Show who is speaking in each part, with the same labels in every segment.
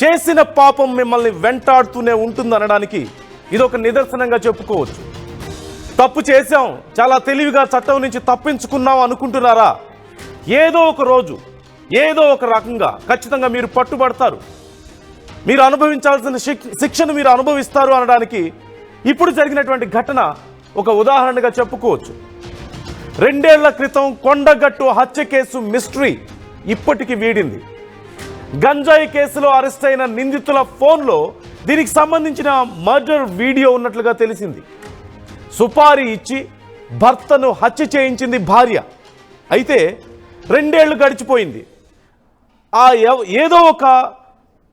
Speaker 1: చేసిన పాపం మిమ్మల్ని వెంటాడుతూనే ఉంటుందనడానికి ఇదొక నిదర్శనంగా చెప్పుకోవచ్చు. తప్పు చేశాం, చాలా తెలివిగా చట్టం నుంచి తప్పించుకున్నాం అనుకుంటున్నారా? ఏదో ఒక రోజు ఏదో ఒక రకంగా ఖచ్చితంగా మీరు పట్టుబడతారు. మీరు అనుభవించాల్సిన శిక్షను మీరు అనుభవిస్తారు అనడానికి ఇప్పుడు జరిగినటువంటి ఘటన ఒక ఉదాహరణగా చెప్పుకోవచ్చు. 2 ఏళ్ల క్రితం కొండగట్టు హత్య కేసు మిస్టరీ ఇప్పటికీ వీడింది. గంజాయి కేసులో అరెస్ట్ అయిన నిందితుల ఫోన్లో దీనికి సంబంధించిన మర్డర్ వీడియో ఉన్నట్లుగా తెలిసింది. సుపారీ ఇచ్చి భర్తను హత్య చేయించింది భార్య. అయితే 2 ఏళ్లు గడిచిపోయింది. ఏదో ఒక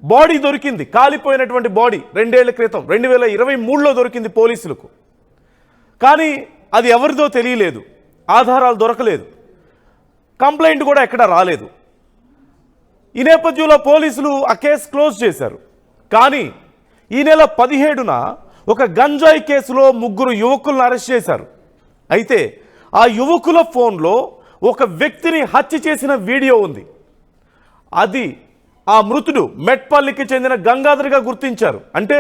Speaker 1: బాడీ దొరికింది, కాలిపోయినటువంటి బాడీ 2 ఏళ్ల క్రితం 2023లో దొరికింది పోలీసులకు. కానీ అది ఎవరిదో తెలియలేదు, ఆధారాలు దొరకలేదు, కంప్లైంట్ కూడా ఎక్కడా రాలేదు. ఈ నేపథ్యంలో పోలీసులు ఆ కేసు క్లోజ్ చేశారు. కానీ ఈ నెల 17న ఒక గంజాయి కేసులో 3 యువకులను అరెస్ట్ చేశారు. అయితే ఆ యువకుల ఫోన్లో ఒక వ్యక్తిని హత్య చేసిన వీడియో ఉంది. అది ఆ మృతుడు మెట్పల్లికి చెందిన గంగాధర్గా గుర్తించారు. అంటే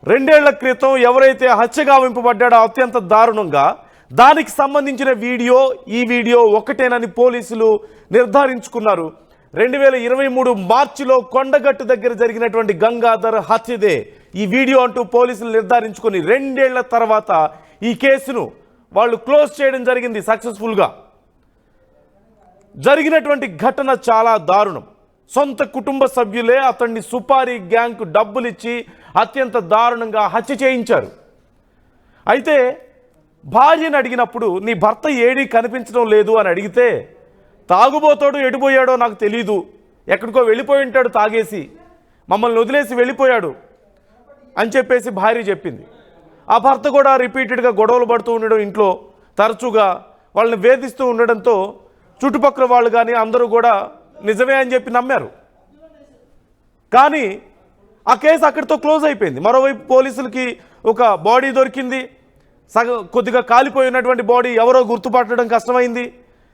Speaker 1: 2 ఏళ్ల క్రితం ఎవరైతే హత్య గావింపబడ్డాడో అత్యంత దారుణంగా, దానికి సంబంధించిన వీడియో ఈ వీడియో ఒకటేనని పోలీసులు నిర్ధారించుకున్నారు. 2023 మార్చిలో కొండగట్టు దగ్గర జరిగినటువంటి గంగాధర్ హత్యదే ఈ వీడియో అంటూ పోలీసులు నిర్ధారించుకొని 2 ఏళ్ల తర్వాత ఈ కేసును వాళ్ళు క్లోజ్ చేయడం జరిగింది సక్సెస్ఫుల్గా. జరిగినటువంటి ఘటన చాలా దారుణం. సొంత కుటుంబ సభ్యులే అతన్ని సుపారీ గ్యాంగ్కు డబ్బులు ఇచ్చి అత్యంత దారుణంగా హత్య చేయించారు. అయితే భార్యను అడిగినప్పుడు నీ భర్త ఏడీ కనిపించడం లేదు అని అడిగితే, తాగుబోతాడు, ఎడిపోయాడో నాకు తెలీదు, ఎక్కడికో వెళ్ళిపోయి ఉంటాడు తాగేసి, మమ్మల్ని వదిలేసి వెళ్ళిపోయాడు అని చెప్పేసి భార్య చెప్పింది. ఆ భర్త కూడా రిపీటెడ్గా గొడవలు పడుతూ ఉండడం, ఇంట్లో తరచుగా వాళ్ళని వేధిస్తూ ఉండడంతో చుట్టుపక్కల వాళ్ళు కానీ అందరూ కూడా నిజమే అని చెప్పి నమ్మారు. కానీ ఆ కేసు అక్కడితో క్లోజ్ అయిపోయింది. మరోవైపు పోలీసులకి ఒక బాడీ దొరికింది. కొద్దిగా కాలిపోయినటువంటి బాడీ ఎవరో గుర్తుపట్టడం కష్టమైంది.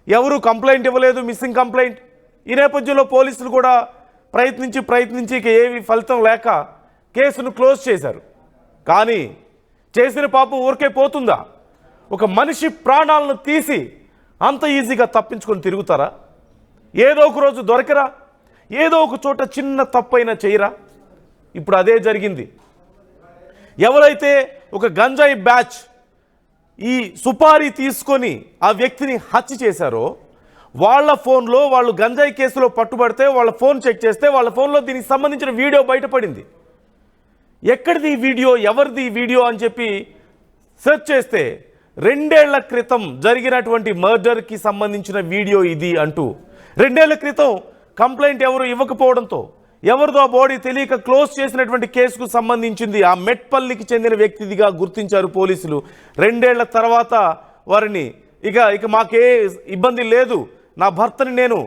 Speaker 1: ఎవరు కంప్లైంట్ ఇవ్వలేదు, మిస్సింగ్ కంప్లైంట్. ఈ నేపథ్యంలో పోలీసులు కూడా ప్రయత్నించి ఇక ఏవి ఫలితం లేక కేసును క్లోజ్ చేశారు. కానీ చేసిన పాపం ఊరికే పోతుందా? ఒక మనిషి ప్రాణాలను తీసి అంత ఈజీగా తప్పించుకొని తిరుగుతారా? ఏదో ఒక రోజు దొరకరా? ఏదో ఒక చోట చిన్న తప్పైనా చేయరా? ఇప్పుడు అదే జరిగింది. ఎవరైతే ఒక గంజాయి బ్యాచ్ ఈ సుపారీ తీసుకొని ఆ వ్యక్తిని హత్య చేశారో వాళ్ళ ఫోన్లో, వాళ్ళు గంజాయి కేసులో పట్టుబడితే వాళ్ళ ఫోన్ చెక్ చేస్తే వాళ్ళ ఫోన్లో దీనికి సంబంధించిన వీడియో బయటపడింది. ఎక్కడిది ఈ వీడియో, ఎవరిది ఈ వీడియో అని చెప్పి సెర్చ్ చేస్తే 2 ఏళ్ల క్రితం జరిగినటువంటి మర్డర్కి సంబంధించిన వీడియో ఇది అంటూ 2 ఏళ్ల క్రితం కంప్లైంట్ ఎవరు ఇవ్వకపోవడంతో ఎవరిదో బాడీ తెలియక క్లోజ్ చేసినటువంటి కేసుకు సంబంధించింది ఆ మెట్పల్లికి చెందిన వ్యక్తిదిగా గుర్తించారు పోలీసులు. 2 ఏళ్ల తర్వాత వారిని ఇక మాకే ఇబ్బంది లేదు, నా భర్తని నేను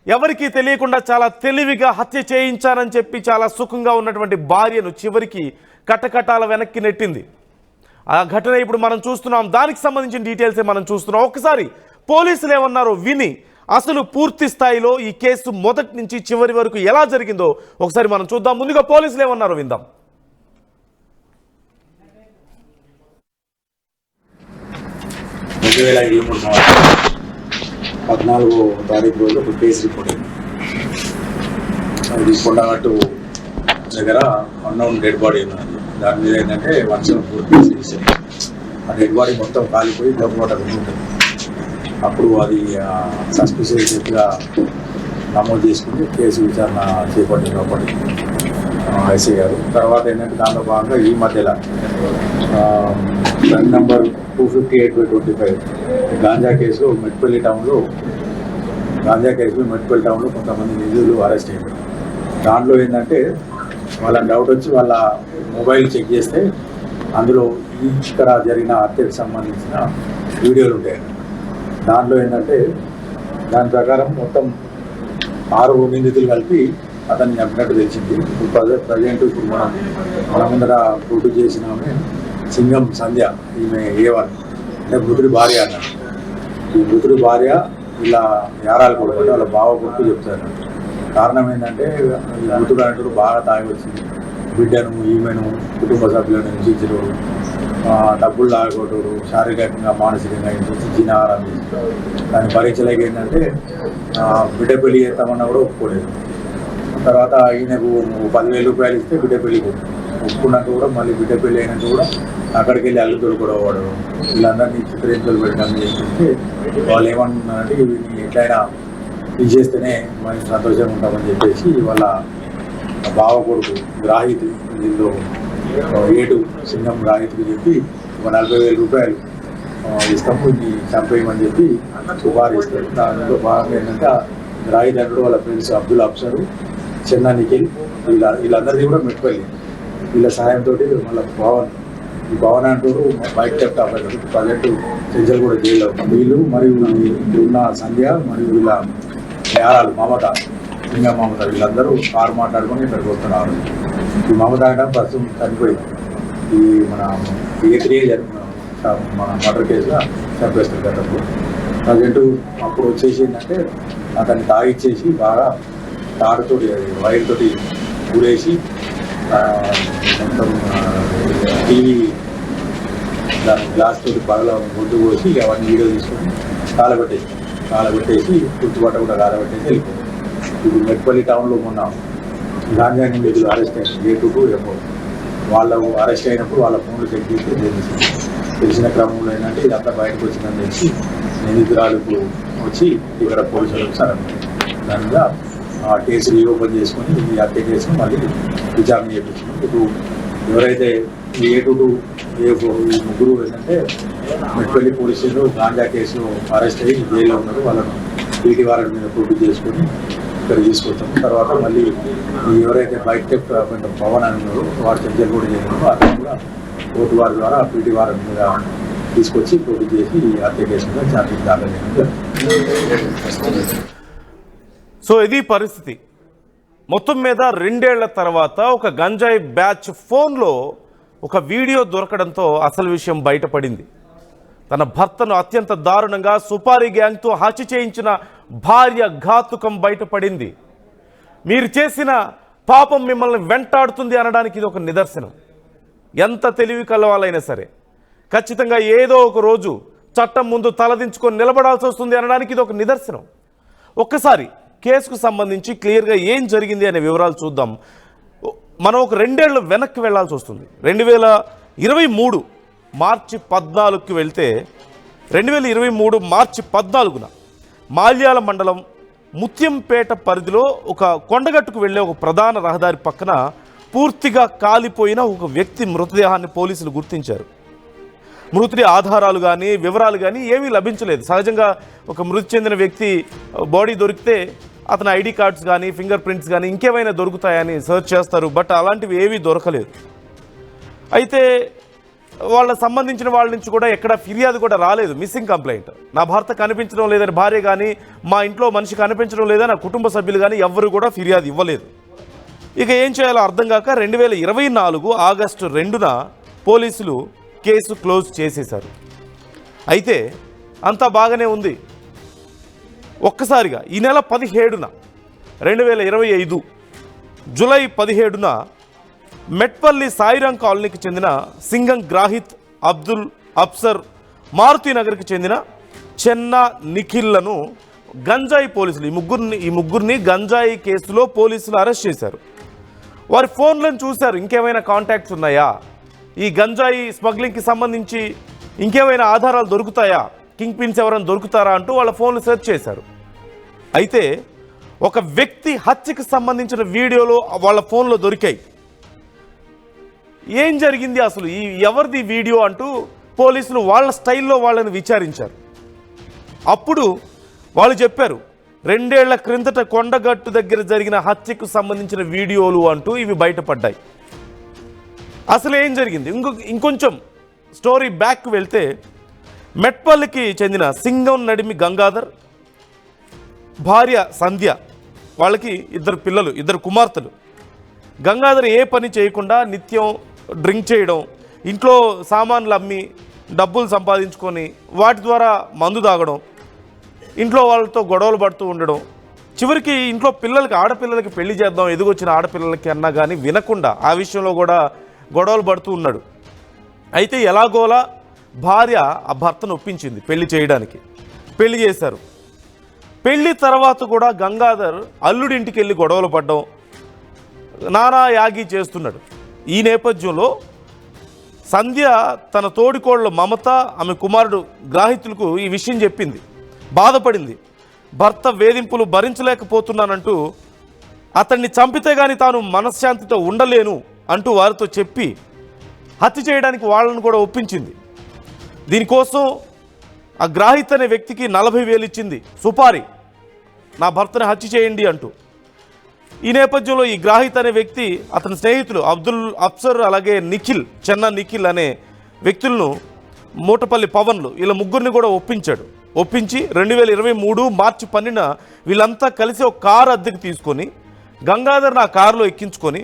Speaker 1: ఎవరికీ తెలియకుండా చాలా తెలివిగా హత్య చేయించానని చెప్పి చాలా సుఖంగా ఉన్నటువంటి భార్యను చివరికి కటకటాల వెనక్కి నెట్టింది. ఆ ఘటన ఇప్పుడు మనం చూస్తున్నాం. దానికి సంబంధించిన డీటెయిల్సే మనం చూస్తున్నాం. ఒకసారి పోలీసులు ఏమన్నారో విని అసలు పూర్తి స్థాయిలో ఈ కేసు మొదటి నుంచి చివరి వరకు ఎలా జరిగిందో ఒకసారి మనం చూద్దాం. ముందుగా పోలీసులు ఏమన్నారో విందాం.
Speaker 2: 14వ తారీఖు రోజు ఒక కేసు రిపోర్ట్ అయింది. అది కొండగట్టు దగ్గర అన్నోన్ డెడ్ బాడీ ఉన్నది. దాని మీద ఏంటంటే వర్షం పూర్తి చేసి ఆ డెడ్ బాడీ మొత్తం కాలిపోయి డబ్బు ఉంటుంది. అప్పుడు అది సస్పిషియస్ డెత్గా నమోదు చేసుకుని కేసు విచారణ చేపట్టినప్పటి ఐసీ గారు. తర్వాత ఏంటంటే దాంట్లో భాగంగా ఈ మధ్యలో నంబర్ 258/25 గాంజా కేసులో మెట్పల్లి టౌన్లో కొంతమంది నిధులు అరెస్ట్ అయ్యారు. దాంట్లో ఏంటంటే వాళ్ళని డౌట్ వచ్చి వాళ్ళ మొబైల్ చెక్ చేస్తే అందులో ఇక్కడ జరిగిన హత్యకు సంబంధించిన వీడియోలు ఉంటాయి. దాంట్లో ఏంటంటే దాని ప్రకారం మొత్తం 6 నిందితులు కలిపి అతన్ని చంపినట్టు తెలిసింది. ప్రజెంట్ ఇప్పుడు మన ముందర పోటీ చేసిన ఆమె సింగం సంధ్య, ఈమె A1 అంటే మృతుడి భార్య అన్నారు. ఈ మృతుడి భార్య ఇలా యారాలు కొడుకుంటే వాళ్ళ బావ కొడుకు చెప్తారు. కారణం ఏంటంటే ఈ మృతుడు అంటూ బాగా తాగి వచ్చింది, బిడ్డను ఈమెను కుటుంబ సభ్యులను హింసించడు, డబ్బులు లాగొట్టుడు, శారీరకంగా మానసికంగా హింసించి జీనాహారం చేసి దాని పరీక్షలకి ఏంటంటే బిడ్డ పెళ్లి చేస్తామన్నా కూడా ఒప్పుకోలేదు. తర్వాత ఈయనకు 10,000 రూపాయలు ఇస్తే బిడ్డ పెళ్లికి ఒప్పుకున్నాక కూడా మళ్ళీ బిడ్డ పెళ్లి అయినాక కూడా అక్కడికి వెళ్ళి అల్లుతుడు కూడా వాడు వీళ్ళందరినీ చిత్రహింసలు పెట్టడం చేస్తుంటే వాళ్ళు ఏమన్నారంటే వీటిని ఎట్లయినా తీసేస్తేనే మనం సంతోషంగా ఉంటామని చెప్పేసి వాళ్ళ బావ కొడుకు గ్రాహిత్ దీనిలో ఏడు సింగం గ్రాహిత్కి చెప్పి 40,000 రూపాయలు ఇస్తాము ఇది చంపేయమని చెప్పి సుపారిస్తారు. దానిలో భాగంగా ఏంటంటే గ్రాహిత్ అంటూ వాళ్ళ ఫ్రెండ్స్ అబ్దుల్ అఫ్సరు, చెన్నా నిఖిల్ వీళ్ళందరినీ కూడా మెట్టుకెళ్ళి వీళ్ళ సాయంతో మళ్ళీ ఈ భవన్ అంటూ బైక్ టెప్ ఆపరేటర్ ప్రజెంట్ సెంచల్ కూడా జైల్లో వీళ్ళు మరియు ఉన్న సంధ్య మరియు వీళ్ళ నేరాలు మమత ఇంకా మమత వీళ్ళందరూ కారు మాట్లాడుకొని ఇక్కడికి వస్తున్నారు. ఈ మమత అంటే ప్రస్తుతం చనిపోయింది. ఈ మన A3 మన మర్డర్ కేసులో చంపేస్తారు గతంలో. ప్రజెంట్ అప్పుడు వచ్చేసి ఏంటంటే అతన్ని తాగిచ్చేసి బాగా తాడుతోటి వైర్ తోటి ఊరేసి మొత్తం టీవీ దాని గ్లాస్ తోటి పగల ముందు పోసి అవన్నీ వీడియో తీసుకొని కాలబెట్టేసి గుర్తుపట్ట కూడా కాలబెట్టేసి వెళ్ళిపోయింది. ఇప్పుడు మెట్పల్లి టౌన్లో మొన్న గాంజా నిందితులు అరెస్ట్ అయ్యారు. A2 ఎఫ్ఓ వాళ్ళు అరెస్ట్ అయినప్పుడు వాళ్ళ ఫోన్లు చెక్ చేస్తే తెలిసిన క్రమంలో ఏంటంటే ఇదంతా బయటకు వచ్చిందని తెలిసి నిందితురాలకు వచ్చి ఇక్కడ పోలీసులకు సరే దానిగా ఆ కేసు రీఓపెన్ చేసుకొని ఈ హత్య కేసును మళ్ళీ విచారణ చేయించుకున్నాం. ఇప్పుడు ఎవరైతే A2 A4 ఈ ముగ్గురు ఏంటంటే మెట్పల్లి పోలీసులు గాంజా కేసులో అరెస్ట్ అయ్యి జైల్లో ఉన్నారు. వాళ్ళను పీటీ వారెంట్ మీద ప్రూవ్ చేసుకొని ఇక్కడ తీసుకొచ్చాము. తర్వాత మళ్ళీ ఎవరైతే బైక్ టెప్ పవన్ అని ఉన్నారో వాడు చర్చలు కూడా చేసినారో అతను కూడా కోర్టు వారి ద్వారా పీటీ వారెంట్ మీద తీసుకొచ్చి ప్రూవ్ చేసి ఈ హత్య కేసు మీద ఛార్జీలు దాఖలు చేయడం.
Speaker 1: సో ఇది పరిస్థితి. మొత్తం మీద 2 ఏళ్ల తర్వాత ఒక గంజాయి బ్యాచ్ ఫోన్లో ఒక వీడియో దొరకడంతో అసలు విషయం బయటపడింది. తన భర్తను అత్యంత దారుణంగా సుపారీ గ్యాంగ్తో హత్య చేయించిన భార్య ఘాతుకం బయటపడింది. మీరు చేసిన పాపం మిమ్మల్ని వెంటాడుతుంది అనడానికి ఇది ఒక నిదర్శనం. ఎంత తెలివి కలవాలైనా సరే ఖచ్చితంగా ఏదో ఒక రోజు చట్టం ముందు తలదించుకొని నిలబడాల్సి వస్తుంది అనడానికి ఇది ఒక నిదర్శనం. ఒక్కసారి కేసుకు సంబంధించి క్లియర్గా ఏం జరిగింది అనే వివరాలు చూద్దాం. మనం ఒక 2 ఏళ్ళు వెనక్కి వెళ్లాల్సి వస్తుంది. 2023 మార్చి 14కి వెళ్తే 2023 మార్చి 14న మాల్యాల మండలం ముత్యంపేట పరిధిలో ఒక కొండగట్టుకు వెళ్ళే ఒక ప్రధాన రహదారి పక్కన పూర్తిగా కాలిపోయిన ఒక వ్యక్తి మృతదేహాన్ని పోలీసులు గుర్తించారు. మృతుడి ఆధారాలు కానీ వివరాలు కానీ ఏమీ లభించలేదు. సహజంగా ఒక మృతి చెందిన వ్యక్తి బాడీ దొరికితే అతని ఐడి కార్డ్స్ కానీ ఫింగర్ ప్రింట్స్ కానీ ఇంకేమైనా దొరుకుతాయని సెర్చ్ చేస్తారు. బట్ అలాంటివి ఏవీ దొరకలేదు. అయితే వాళ్ళ సంబంధించిన వాళ్ళ నుంచి కూడా ఎక్కడ ఫిర్యాదు కూడా రాలేదు. మిస్సింగ్ కంప్లైంట్, నా భర్త కనిపించడం లేదని భార్య కానీ మా ఇంట్లో మనిషి కనిపించడం లేదని నా కుటుంబ సభ్యులు కానీ ఎవ్వరు కూడా ఫిర్యాదు ఇవ్వలేదు. ఇక ఏం చేయాలో అర్థం కాక 2024 ఆగస్టు 2న పోలీసులు కేసు క్లోజ్ చేసేశారు. అయితే అంతా బాగానే ఉంది. ఒక్కసారిగా ఈ నెల 17న 2025 జూలై 17న మెట్పల్లి సాయిరాం కాలనీకి చెందిన సింగం గ్రాహిత్, అబ్దుల్ అఫ్సర్, మారుతి నగర్కి చెందిన చెన్నా నిఖిల్లను గంజాయి పోలీసులు ఈ ముగ్గురిని గంజాయి కేసులో పోలీసులు అరెస్ట్ చేశారు. వారి ఫోన్లను చూశారు. ఇంకేమైనా కాంటాక్ట్స్ ఉన్నాయా, ఈ గంజాయి స్మగ్లింగ్కి సంబంధించి ఇంకేమైనా ఆధారాలు దొరుకుతాయా, కింగ్ పిన్స్ ఎవరైనా దొరుకుతారా అంటూ వాళ్ళ ఫోన్లు సెర్చ్ చేశారు. అయితే ఒక వ్యక్తి హత్యకి సంబంధించిన వీడియోలు వాళ్ళ ఫోన్లో దొరికాయి. ఏం జరిగింది అసలు, ఈ ఎవరిది వీడియో అంటూ పోలీసులు వాళ్ళ స్టైల్లో వాళ్ళని విచారించారు. అప్పుడు వాళ్ళు చెప్పారు 2 ఏళ్ల క్రిందట కొండగట్టు దగ్గర జరిగిన హత్యకు సంబంధించిన వీడియోలు అంటూ ఇవి బయటపడ్డాయి. అసలు ఏం జరిగింది, ఇంకొంచెం స్టోరీ బ్యాక్ వెళ్తే మెట్పల్లికి చెందిన సింగం నడిమి గంగాధర్, భార్య సంధ్య, వాళ్ళకి 2 పిల్లలు, 2 కుమార్తెలు. గంగాధర్ ఏ పని చేయకుండా నిత్యం డ్రింక్ చేయడం, ఇంట్లో సామాన్లు అమ్మి డబ్బులు సంపాదించుకొని వాటి ద్వారా మందు తాగడం, ఇంట్లో వాళ్ళతో గొడవలు పడుతూ ఉండడం, చివరికి ఇంట్లో ఆడపిల్లలకి పెళ్లి చేద్దాం ఎదుగొచ్చిన ఆడపిల్లలకి అన్నా కానీ వినకుండా ఆ విషయంలో కూడా గొడవలు పడుతూ ఉన్నాడు. అయితే ఎలాగోలా భార్య ఆ భర్తను ఒప్పించింది పెళ్లి చేయడానికి. పెళ్లి చేశారు. పెళ్లి తర్వాత కూడా గంగాధర్ అల్లుడింటికి వెళ్ళి గొడవలు పడ్డం, నానా యాగి చేస్తున్నాడు. ఈ నేపథ్యంలో సంధ్య తన తోడికోడలు మమత, ఆమె కుమారుడు గ్రాహితులకు ఈ విషయం చెప్పింది. బాధపడింది. భర్త వేధింపులు భరించలేకపోతున్నానంటూ, అతన్ని చంపితే గాని తాను మనశ్శాంతితో ఉండలేను అంటూ వారితో చెప్పి హత్య చేయడానికి వాళ్ళను కూడా ఒప్పించింది. దీనికోసం ఆ గ్రాహిత్ అనే వ్యక్తికి 40,000 ఇచ్చింది సుపారీ, నా భర్తని హత్య చేయండి అంటూ. ఈ నేపథ్యంలో ఈ గ్రాహిత్ అనే వ్యక్తి అతని స్నేహితులు అఫ్సర్ అలాగే చెన్న నిఖిల్ అనే వ్యక్తులను మూటపల్లి పవన్లు వీళ్ళ ముగ్గురిని కూడా ఒప్పించి 2023 మార్చి 12న వీళ్ళంతా కలిసి ఒక కారు అద్దెకు తీసుకొని గంగాధర్ని ఆ కారులో ఎక్కించుకొని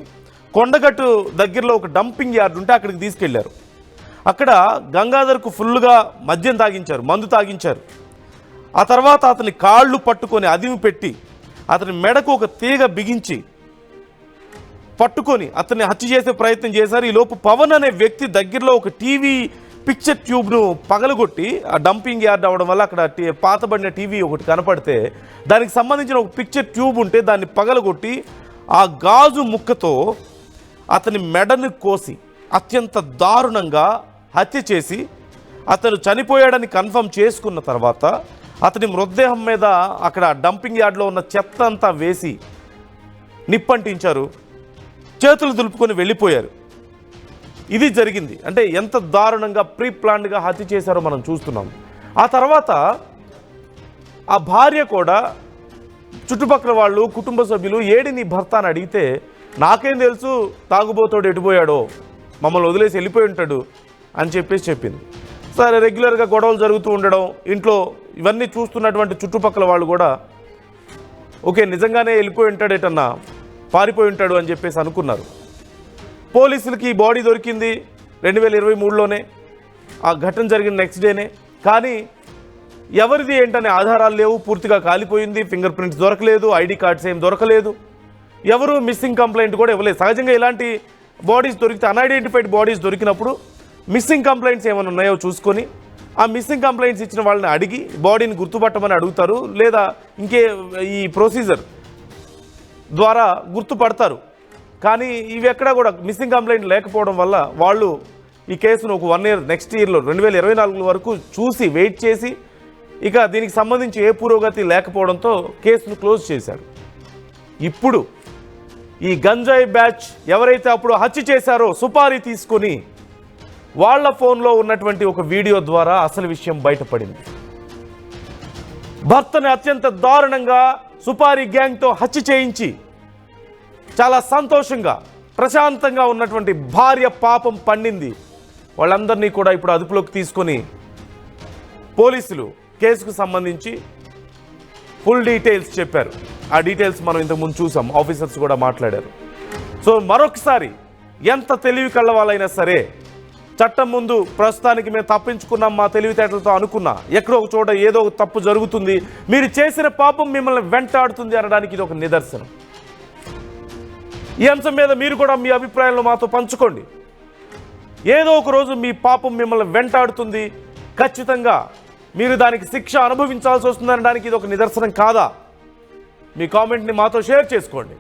Speaker 1: కొండగట్టు దగ్గరలో ఒక డంపింగ్ యార్డ్ ఉంటే అక్కడికి తీసుకెళ్లారు. అక్కడ గంగాధర్కు ఫుల్గా మందు తాగించారు. ఆ తర్వాత అతని కాళ్ళు పట్టుకొని అదిమి పెట్టి అతని మెడకు ఒక తీగ బిగించి పట్టుకొని అతన్ని హత్య చేసే ప్రయత్నం చేశారు. ఈ లోపు పవన్ అనే వ్యక్తి దగ్గరలో ఒక టీవీ పిక్చర్ ట్యూబ్ను పగలగొట్టి, ఆ డంపింగ్ యార్డ్ అవడం వల్ల అక్కడ పాతబడిన టీవీ ఒకటి కనపడితే దానికి సంబంధించిన ఒక పిక్చర్ ట్యూబ్ ఉంటే దాన్ని పగలగొట్టి ఆ గాజు ముక్కతో అతని మెడను కోసి అత్యంత దారుణంగా హత్య చేసి అతను చనిపోయాడని కన్ఫర్మ్ చేసుకున్న తర్వాత అతని మృతదేహం మీద అక్కడ డంపింగ్ యార్డ్లో ఉన్న చెత్త అంతా వేసి నిప్పంటించారు. చేతులు దులుపుకొని వెళ్ళిపోయారు. ఇది జరిగింది. అంటే ఎంత దారుణంగా ప్రీ ప్లాన్డ్గా హత్య చేశారో మనం చూస్తున్నాం. ఆ తర్వాత ఆ భార్య కూడా చుట్టుపక్కల వాళ్ళు, కుటుంబ సభ్యులు ఏడి నీ భర్త అని అడిగితే నాకేం తెలుసు తాగుబోతోడు ఎటుపోయాడో, మమ్మల్ని వదిలేసి వెళ్ళిపోయి ఉంటాడు అని చెప్పింది. సరే, రెగ్యులర్గా గొడవలు జరుగుతూ ఉండడం, ఇంట్లో ఇవన్నీ చూస్తున్నటువంటి చుట్టుపక్కల వాళ్ళు కూడా ఓకే నిజంగానే వెళ్ళిపోయి ఉంటాడేటన్నా, పారిపోయి ఉంటాడు అని చెప్పేసి అనుకున్నారు. పోలీసులకి ఈ బాడీ దొరికింది 2023లోనే, ఆ ఘటన జరిగిన నెక్స్ట్ డేనే. కానీ ఎవరిది ఏంటనే ఆధారాలు లేవు, పూర్తిగా కాలిపోయింది, ఫింగర్ ప్రింట్స్ దొరకలేదు, ఐడి కార్డ్స్ ఏం దొరకలేదు, ఎవరు మిస్సింగ్ కంప్లైంట్ కూడా ఇవ్వలేదు. సహజంగా ఇలాంటి బాడీస్ దొరికితే, అన్ఐడెంటిఫైడ్ బాడీస్ దొరికినప్పుడు మిస్సింగ్ కంప్లైంట్స్ ఏమైనా ఉన్నాయో చూసుకొని ఆ మిస్సింగ్ కంప్లైంట్స్ ఇచ్చిన వాళ్ళని అడిగి బాడీని గుర్తుపట్టమని అడుగుతారు, లేదా ఇంకే ఈ ప్రొసీజర్ ద్వారా గుర్తుపడతారు. కానీ ఇవి ఎక్కడా కూడా మిస్సింగ్ కంప్లైంట్ లేకపోవడం వల్ల వాళ్ళు ఈ కేసును ఒక 1 ఇయర్ నెక్స్ట్ ఇయర్లో 2024 వరకు చూసి వెయిట్ చేసి ఇక దీనికి సంబంధించి ఏ పురోగతి లేకపోవడంతో కేసును క్లోజ్ చేశారు. ఇప్పుడు ఈ గంజాయి బ్యాచ్ ఎవరైతే అప్పుడు హత్య చేశారో సుపారీ తీసుకొని వాళ్ళ ఫోన్లో ఉన్నటువంటి ఒక వీడియో ద్వారా అసలు విషయం బయటపడింది. భర్తని అత్యంత దారుణంగా సుపారీ గ్యాంగ్తో హత్య చేయించి చాలా సంతోషంగా ప్రశాంతంగా ఉన్నటువంటి భార్య పాపం పండింది. వాళ్ళందరినీ కూడా ఇప్పుడు అదుపులోకి తీసుకొని పోలీసులు కేసుకు సంబంధించి ఫుల్ డీటెయిల్స్ చెప్పారు. ఆ డీటెయిల్స్ మనం ఇంతకుముందు చూసాం, ఆఫీసర్స్ కూడా మాట్లాడారు. సో మరొకసారి ఎంత తెలివి కళ్ళవాళ్ళైనా సరే చట్టం ముందు ప్రస్తుతానికి మేము తప్పించుకున్నాం మా తెలివితేటలతో అనుకున్నా, ఎక్కడో ఒక చోట ఏదో ఒక తప్పు జరుగుతుంది, మీరు చేసిన పాపం మిమ్మల్ని వెంటాడుతుంది అనడానికి ఇది ఒక నిదర్శనం. ఈ అంశం మీద మీరు కూడా మీ అభిప్రాయాలను మాతో పంచుకోండి. ఏదో ఒక రోజు మీ పాపం మిమ్మల్ని వెంటాడుతుంది, ఖచ్చితంగా మీరు దానికి శిక్ష అనుభవించాల్సి వస్తుంది అనడానికి ఇది ఒక నిదర్శనం కాదా? మీ కామెంట్ని మాతో షేర్ చేసుకోండి.